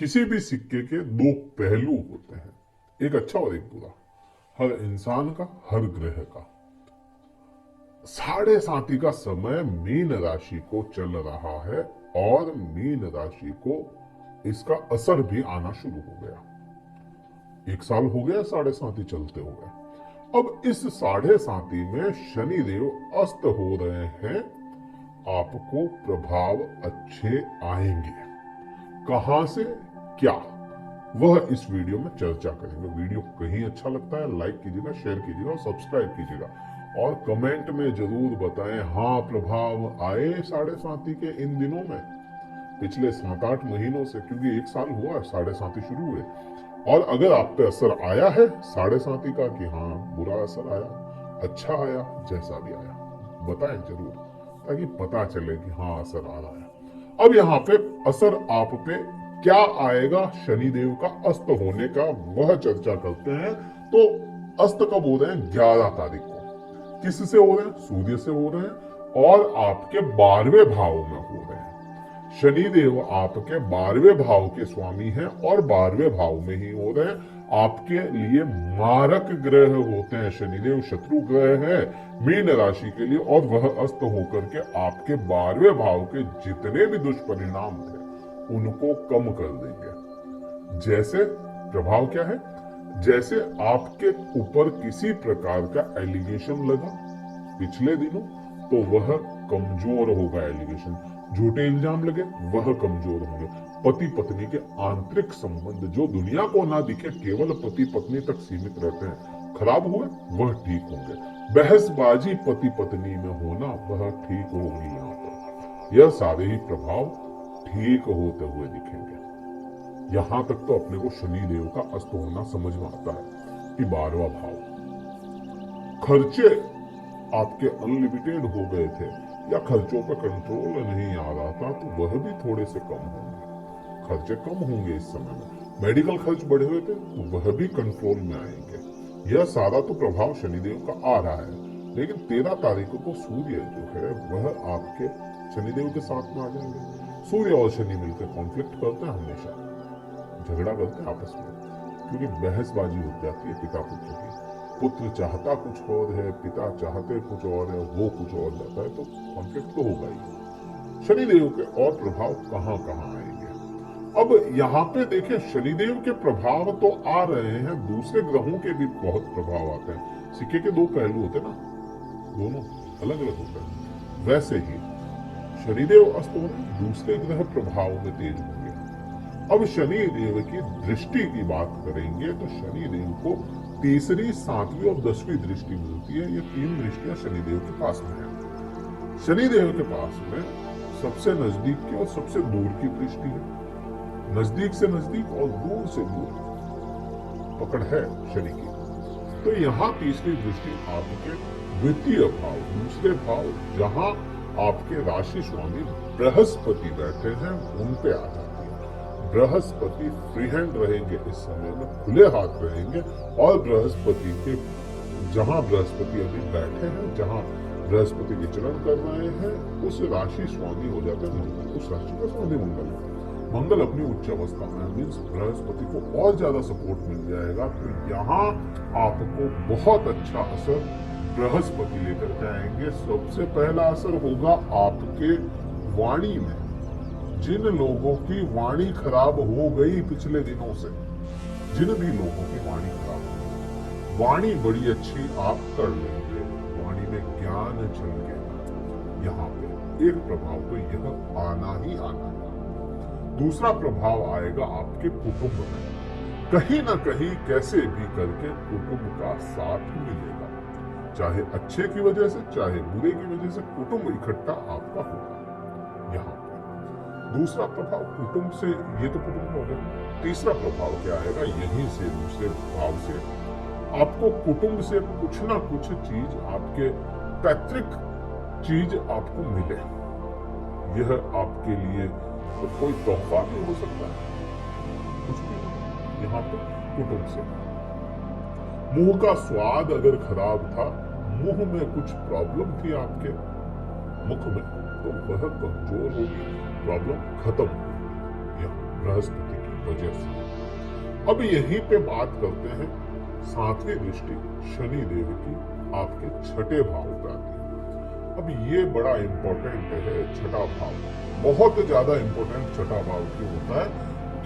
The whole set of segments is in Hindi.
किसी भी सिक्के के दो पहलू होते हैं, एक अच्छा और एक बुरा। हर इंसान का, हर ग्रह का। साढ़े साथी का समय मीन राशि को चल रहा है और मीन राशि को इसका असर भी आना शुरू हो गया। एक साल हो गया साढ़े साथी चलते हुए। अब इस साढ़े साथी में शनि देव अस्त हो रहे हैं। आपको प्रभाव अच्छे आएंगे। कहां से, क्या, वह इस वीडियो में चर्चा करेंगे। वीडियो कहीं अच्छा लगता है लाइक कीजिएगा, शेयर कीजिएगा और सब्सक्राइब कीजिएगा और कमेंट में जरूर बताएं हाँ प्रभाव आए साढ़े साथी के इन दिनों में, पिछले 7-8 महीनों से, क्योंकि एक साल हुआ है साढ़े साथी शुरू हुए। और अगर आप पे असर आया है साढ़े साथी का कि हाँ बुरा असर आया, अच्छा आया, जैसा भी आया बताएं जरूर, ताकि पता चले कि हाँ असर आ रहा है। अब यहाँ पे असर आप पे क्या आएगा शनिदेव का अस्त होने का, वह चर्चा करते हैं। तो अस्त कब हो रहे हैं? 11 तारीख को। किससे हो रहे हैं? सूर्य से हो रहे हैं और आपके 12वें भाव में हो रहे हैं। शनिदेव आपके 12वें भाव के स्वामी हैं और 12वें भाव में ही हो रहे हैं। आपके लिए मारक ग्रह होते हैं। शनिदेव शत्रु ग्रह है मीन राशि के लिए और वह अस्त होकर के आपके 12वें भाव के जितने भी दुष्परिणाम थे उनको कम कर देंगे। जैसे प्रभाव क्या है? जैसे आपके ऊपर किसी प्रकार का एलिगेशन लगा पिछले दिनों, तो वह कमजोर होगा। एलिगेशन, झूठे इल्जाम लगे, वह कमजोर होंगे। पति पत्नी के आंतरिक संबंध जो दुनिया को ना दिखे, केवल पति पत्नी तक सीमित रहते हैं, खराब हुए वह ठीक होंगे। बहसबाजी पति पत्नी में होना वह ठीक होगी। यहाँ पर यह सारे ही प्रभाव ठीक होते हुए दिखेंगे। यहां तक तो अपने को शनि देव का अस्त होना समझ में आता है कि 12वां भाव। खर्चे आपके अनलिमिटेड हो गए थे या खर्चों पर कंट्रोल नहीं आ रहा था, तो वह भी थोड़े से कम होंगे। खर्चे कम होंगे इस समय में। मेडिकल खर्च बढ़े हुए थे तो वह भी कंट्रोल में आएंगे। यह सारा तो प्रभाव शनिदेव का आ रहा है। लेकिन 13 तारीख को सूर्य जो है वह आपके शनिदेव के साथ में आ जाएंगे। सूर्य और शनि मिलकर कॉन्फ्लिक्ट करते हैं, हमेशा झगड़ा करते हैं आपस में, क्योंकि बहसबाजी हो जाती है पिता पुत्र की। पुत्र चाहता कुछ और है, पिता चाहते कुछ और है, वो कुछ और जाता है, तो कॉन्फ्लिक्ट तो होगा ही। शनिदेव के और प्रभाव कहां कहां आएंगे? अब यहाँ पे देखिए, शनिदेव के प्रभाव तो आ रहे हैं, दूसरे ग्रहों के भी बहुत प्रभाव आते हैं। सिक्के के दो पहलू होते हैं ना, दोनों अलग अलग होते हैं। वैसे ही शनिदेव अस्त हो रहे, दूसरे ग्रह प्रभाव में तेज होंगे। अब शनि देव की दृष्टि की बात करेंगे तो शनि देव को तीसरी, 7वीं और 10वीं दृष्टि मिलती है। ये 3 दृष्टियां शनिदेव के पास में है। शनिदेव के पास में सबसे नजदीक की और सबसे दूर की दृष्टि है। नजदीक से नजदीक और दूर से दूर पकड़ है शनि की। तो यहाँ तीसरी दृष्टि आपके द्वितीय भाव, दूसरे भाव, जहां आपके राशि स्वामी बृहस्पति बैठे हैं, उन पे आ जाती है। बृहस्पति फ्री हैंड रहेंगे इस समय में, खुले हाथ रहेंगे। और बृहस्पति के, जहां बृहस्पति अभी बैठे हैं, जहां बृहस्पति विचरण कर रहे हैं, उस राशि स्वामी हो जाते हैं मंगल। उस राशि का स्वामी मंगल है। मंगल अपनी उच्च अवस्था में, मीन्स बृहस्पति को और ज्यादा सपोर्ट मिल जाएगा। तो यहाँ आपको बहुत अच्छा असर बृहस्पति लेकर के आएंगे। सबसे पहला असर होगा आपके वाणी में। जिन लोगों की वाणी खराब हो गई पिछले दिनों से, जिन भी लोगों की वाणी खराब हो गई, वाणी बड़ी अच्छी आप कर लेंगे। वाणी में ज्ञान झलकेगा। यहाँ पे एक प्रभाव तो यह आना ही आना है। दूसरा प्रभाव आएगा आपके कुटुंब में। कहीं ना कहीं कैसे भी करके कुटुंब का साथ मिलेगा, चाहे अच्छे की वजह से चाहे बुरे की वजह से, कुटुंब इकट्ठा आपका होगा। यहाँ दूसरा प्रभाव कुटुंब से, ये तो कुटुंब हो गया। तीसरा प्रभाव क्या आएगा? यहीं से, दूसरे भाव से आपको कुटुंब से कुछ ना कुछ चीज, आपके पैतृक चीज आपको मिले। यह आपके लिए तो कोई तोहफा भी हो सकता है, कुछ भी। यहाँ पर कुटुंब से मुंह का स्वाद अगर खराब था, मुंह में कुछ प्रॉब्लम थी आपके मुख में, तो वह कमजोर होगी, प्रॉब्लम खत्म होगी। यह बृहस्पति की वजह से। अब यहीं पे बात करते हैं सातवीं दृष्टि शनि देव की आपके छठे भाव पे आती है। अब ये बड़ा इंपॉर्टेंट है छठा भाव, बहुत ज्यादा इंपॉर्टेंट छठा भाव क्यों होता है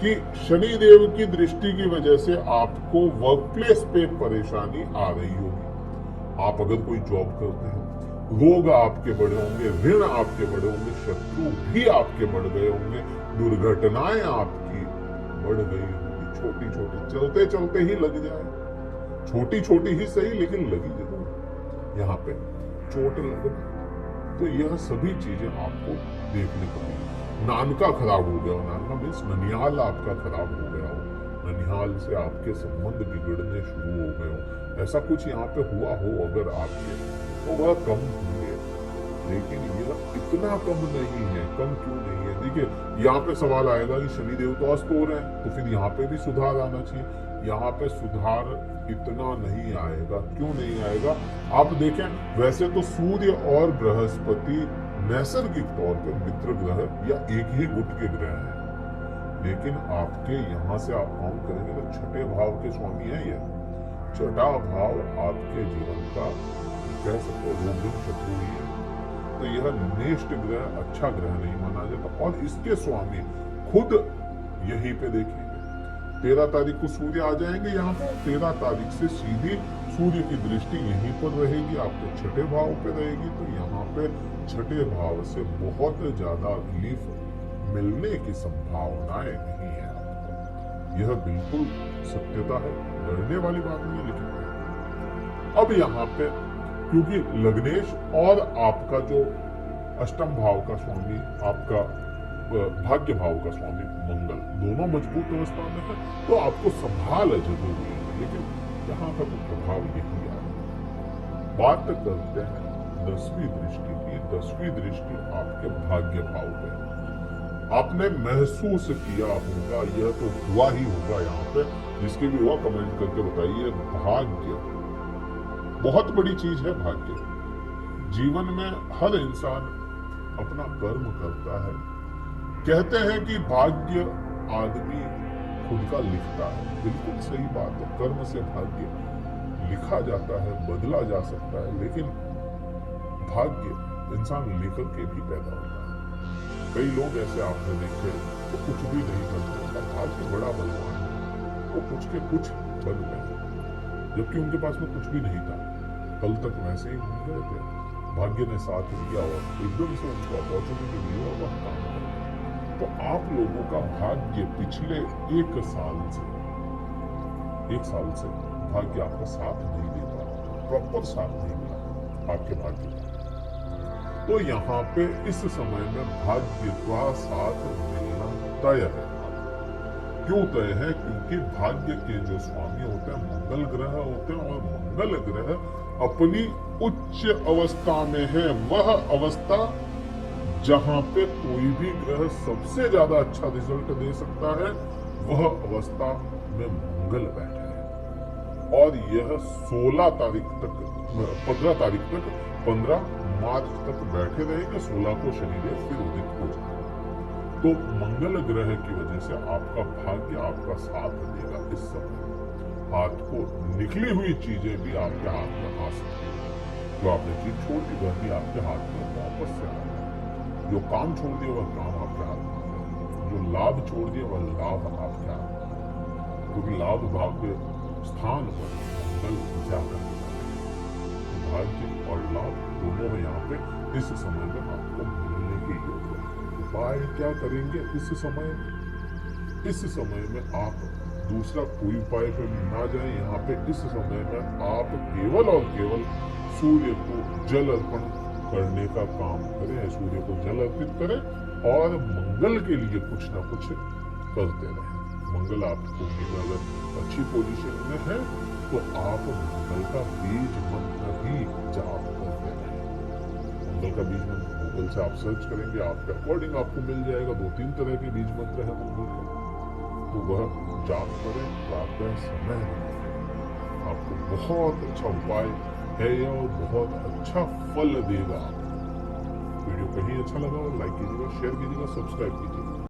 कि शनि देव की दृष्टि की वजह से आपको वर्क प्लेस पे परेशानी आ रही होगी। आप अगर कोई जॉब करते हैं, रोग आपके बढ़े होंगे, ऋण आपके बढ़े होंगे, शत्रु भी आपके बढ़ गए होंगे, दुर्घटनाएं आपकी बढ़ गई होंगी, छोटी छोटी चलते चलते ही लग जाए, छोटी छोटी ही सही लेकिन लगी जरूर, यहाँ पे चोट लगना, तो यह सभी चीजें आपको देखने को मिली। नानका खराब हो गया हो, नानका मीन्स ननिहाल आपका खराब हो गया हो, ननिहाल से आपके संबंध बिगड़ने शुरू हो गए हो, ऐसा कुछ यहाँ पे हुआ हो अगर आपके, तो वह कम होंगे। लेकिन यह इतना कम नहीं है। कम क्यों नहीं है? देखिए यहाँ पे सवाल आएगा कि शनिदेव तो अस्त हो रहे हैं, तो फिर यहाँ पे भी सुधार आना चाहिए। यहाँ पे सुधार इतना नहीं आएगा। क्यों नहीं आएगा? आप देखें, वैसे तो सूर्य और बृहस्पति नैसर्गिक तौर पर मित्र ग्रह या एक ही गुट के ग्रह हैं, लेकिन आपके यहाँ से आप काउंट करेंगे तो छठे भाव के स्वामी है यह। छठा भाव आपके जीवन का कह सकते हो रोग शत्रु ही है, तो यह नेष्ट ग्रह अच्छा ग्रह नहीं माना जाता। और इसके स्वामी खुद यहीं पे देखेंगे, 13 तारीख को सूर्य आ जाएंगे यहाँ पर, 13 तारीख से सीधी सूर्य की दृष्टि यहीं पर रहेगी, आपके छठे भाव पे रहेगी, तो यहाँ पे छठे भाव से बहुत ज्यादा रिलीफ मिलने की संभावनाएं नहीं है आपको। यह बिल्कुल सत्यता है, डरने वाली बात नहीं है। लेकिन अब यहाँ पे क्योंकि लग्नेश और आपका जो अष्टम भाव का स्वामी, आपका भाग्य भाव का स्वामी मंगल, दोनों मजबूत अवस्था में है, तो आपको संभाल जरूरी है। लेकिन यहाँ का तो प्रभाव यही आ रहा है। बात करते हैं 10वीं दृष्टि की। 10वीं दृष्टि आपके भाग्य भाव पे। आपने महसूस किया होगा, यह तो हुआ ही होगा, यहाँ पे जिसके भी हुआ कमेंट करके बताइए। भाग्य बहुत बड़ी चीज है। भाग्य जीवन में हर इंसान अपना कर्म करता है। कहते हैं कि भाग्य आदमी खुद का लिखता है, बिल्कुल सही बात है। कर्म से भाग्य लिखा जाता है, बदला जा सकता है, लेकिन भाग्य इंसान लेकर के भी पैदा होता है। कई लोग ऐसे आपने देखे तो कुछ भी नहीं करते, उनका भाग्य बड़ा बलवान है, वो कुछ के कुछ बन गए, जबकि उनके पास में कुछ भी नहीं था। कल तक वैसे ही घूम गए थे, भाग्य ने साथ दिया और एकदम से उनको अपॉर्चुनिटी मिली और वह काम कर। तो आप लोगों का भाग्य पिछले एक साल से भाग्य आपका साथ नहीं दे पा, प्रॉपर साथ नहीं मिला आपके भाग्य का। तो यहाँ पे इस समय में भाग्य का साथ मिलना तय है। क्यों तय है? क्योंकि भाग्य के जो स्वामी होते हैं मंगल ग्रह होते हैं, और मंगल ग्रह अपनी उच्च अवस्था में है। वह अवस्था जहां पे कोई भी ग्रह सबसे ज्यादा अच्छा रिजल्ट दे सकता है, वह अवस्था में मंगल बैठे है। और यह 16 तारीख तक, 15 तारीख तक, 15 मार्च तक बैठे रहेंगे। 16 को शनिदेव फिर उदित हो जाएगा। तो मंगल ग्रह की वजह से आपका भाग्य आपका साथ देगा। इस समय हाथ को निकली हुई चीजें भी आपके हाथ में आ सकती है। जो आपने चीज छोड़ दी वह भी आपके हाथ में वापस से आएगा। जो काम छोड़ दिया वह काम आपके हाथ में आएगा। जो लाभ छोड़ दिया वह लाभ आपके हाथ में आएगा, क्योंकि लाभ भाव के स्थान पर मंगल जाकर भाग्य और लाभ दोनों में यहाँ पे इस समय में आपको मिलने के योग्य है। उपाय क्या करेंगे इस समय में? इस समय में आप दूसरा कोई उपाय पे ना जाए। यहाँ पे इस समय में आप केवल और केवल सूर्य को जल अर्पण करने का काम करें, सूर्य को जल अर्पित करें और मंगल के लिए कुछ ना कुछ करते रहें। मंगल आपको अगर अच्छी पोजीशन में है तो आप मंगल का बीज मंत्र ही जाप करते रहें। मंगल का बीज मंत्र गूगल से आप सर्च करेंगे, आपके अकॉर्डिंग आपको मिल जाएगा। 2-3 तरह के बीज मंत्र है मंगल के, तो वह जाप करें प्रातः समय में। आपको बहुत अच्छा उपाय है और बहुत अच्छा फल देगा। वीडियो कहीं अच्छा लगा और लाइक कीजिएगा, शेयर कीजिएगा, सब्सक्राइब कीजिएगा।